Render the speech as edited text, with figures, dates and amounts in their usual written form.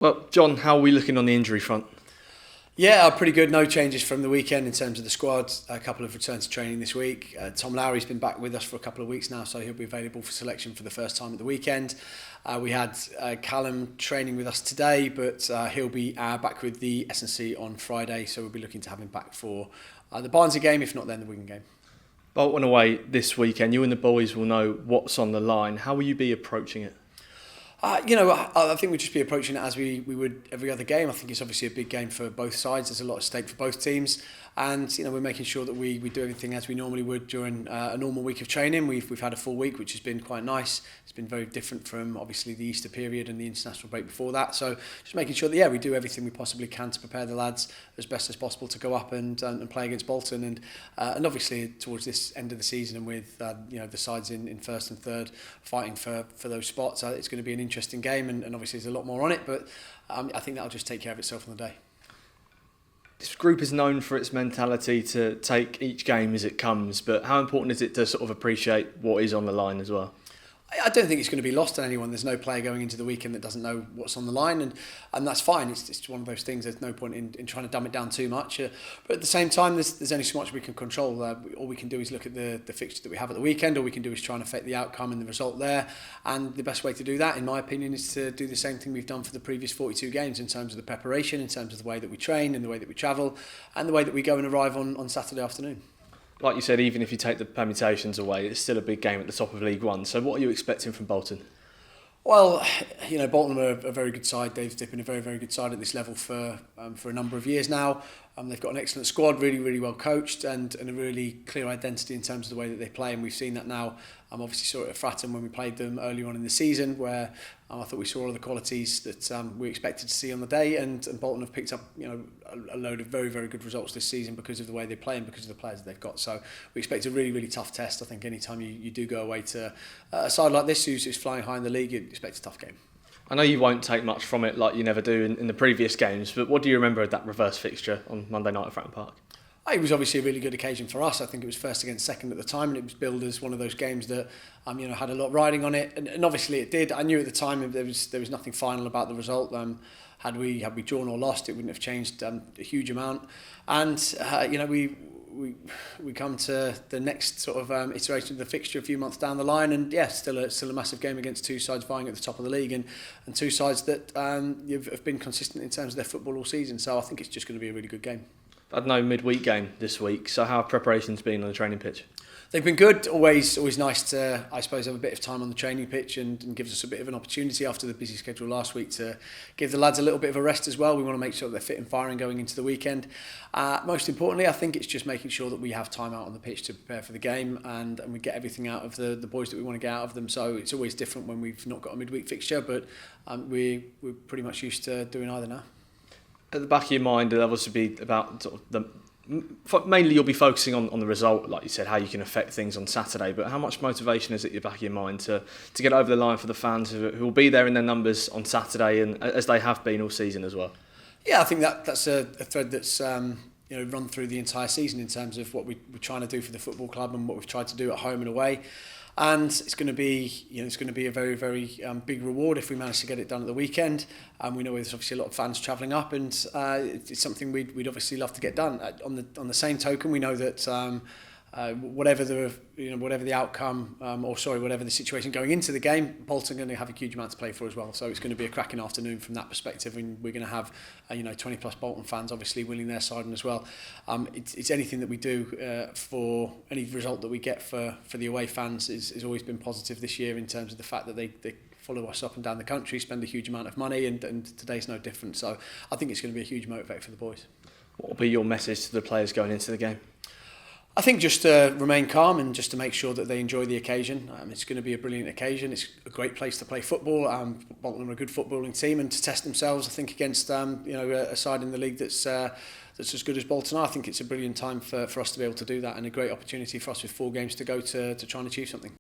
Well, John, how are we looking on the injury front? Yeah, pretty good. No changes from the weekend in terms of the squad. A couple of returns to training this week. Tom Lowry's been back with us for a couple of weeks now, so he'll be available for selection for the first time at the weekend. We had Callum training with us today, but he'll be back with the S&C on Friday, so we'll be looking to have him back for the Barnsley game, if not then the Wigan game. Bolton away this weekend. You and the boys will know what's on the line. How will you be approaching it? I think we'd just be approaching it as we would every other game. I think it's obviously a big game for both sides. There's a lot at stake for both teams. And, we're making sure that we do everything as we normally would during a normal week of training. We've had a full week, which has been quite nice. It's been very different from, obviously, the Easter period and the international break before that. So just making sure that, we do everything we possibly can to prepare the lads as best as possible to go up and play against Bolton. And obviously, towards this end of the season and with, the sides in first and third fighting for those spots, it's going to be an interesting game. And obviously, there's a lot more on it. But I think that'll just take care of itself on the day. This group is known for its mentality to take each game as it comes, but how important is it to sort of appreciate what is on the line as well? I don't think it's going to be lost on anyone. There's no player going into the weekend that doesn't know what's on the line, and that's fine. It's one of those things. There's no point in trying to dumb it down too much. But at the same time, there's only so much we can control. All we can do is look at the fixture that we have at the weekend. All we can do is try and affect the outcome and the result there. And the best way to do that, in my opinion, is to do the same thing we've done for the previous 42 games in terms of the preparation, in terms of the way that we train and the way that we travel, and the way that we go and arrive on Saturday afternoon. Like you said, even if you take the permutations away, it's still a big game at the top of League One. So what are you expecting from Bolton? Well, Bolton are a very good side. They've been a very, very good side at this level for a number of years now. They've got an excellent squad, really, really well coached, and a really clear identity in terms of the way that they play. And we've seen that now. Obviously saw it at Fratton when we played them earlier on in the season, where I thought we saw all the qualities that we expected to see on the day. And Bolton have picked up, a load of very, very good results this season because of the way they play and because of the players that they've got. So we expect a really, really tough test. I think anytime you do go away to a side like this who's flying high in the league, you'd expect a tough game. I know you won't take much from it like you never do in the previous games, but what do you remember of that reverse fixture on Monday night at Fratton Park? It was obviously a really good occasion for us. I think it was first against second at the time, and it was billed as one of those games that had a lot riding on it, and obviously it did. I knew at the time there was nothing final about the result. Had we drawn or lost, it wouldn't have changed a huge amount. And we come to the next sort of iteration of the fixture a few months down the line, and still a massive game against two sides vying at the top of the league, and two sides that have been consistent in terms of their football all season. So I think it's just going to be a really good game. I'd no midweek game this week, so how have preparations been on the training pitch? They've been good. Always nice to, I suppose, have a bit of time on the training pitch and gives us a bit of an opportunity after the busy schedule last week to give the lads a little bit of a rest as well. We want to make sure that they're fit and firing going into the weekend. Most importantly, I think it's just making sure that we have time out on the pitch to prepare for the game and we get everything out of the boys that we want to get out of them. So it's always different when we've not got a midweek fixture, but we're pretty much used to doing either now. At the back of your mind, it'll obviously be about sort of mainly you'll be focusing on the result, like you said, how you can affect things on Saturday, but how much motivation is at your back of your mind to get over the line for the fans who will be there in their numbers on Saturday, and as they have been all season as well? Yeah, I think that's a thread that's run through the entire season in terms of what we're trying to do for the football club and what we've tried to do at home and away. And it's going to be, a very, very big reward if we manage to get it done at the weekend. We know there's obviously a lot of fans travelling up, and it's something we'd obviously love to get done. On the same token, we know that whatever the outcome, whatever the situation going into the game, Bolton are going to have a huge amount to play for as well. So it's going to be a cracking afternoon from that perspective, and we're going to have 20 plus Bolton fans obviously willing their side as well. It's anything that we do for any result that we get for the away fans has always been positive this year in terms of the fact that they follow us up and down the country, spend a huge amount of money, and today's no different. So I think it's going to be a huge motivator for the boys. What will be your message to the players going into the game? I think just to remain calm and just to make sure that they enjoy the occasion. It's going to be a brilliant occasion. It's a great place to play football. Bolton are a good footballing team, and to test themselves, I think, against a side in the league that's as good as Bolton are. I think it's a brilliant time for us to be able to do that, and a great opportunity for us with 4 games to go to try and achieve something.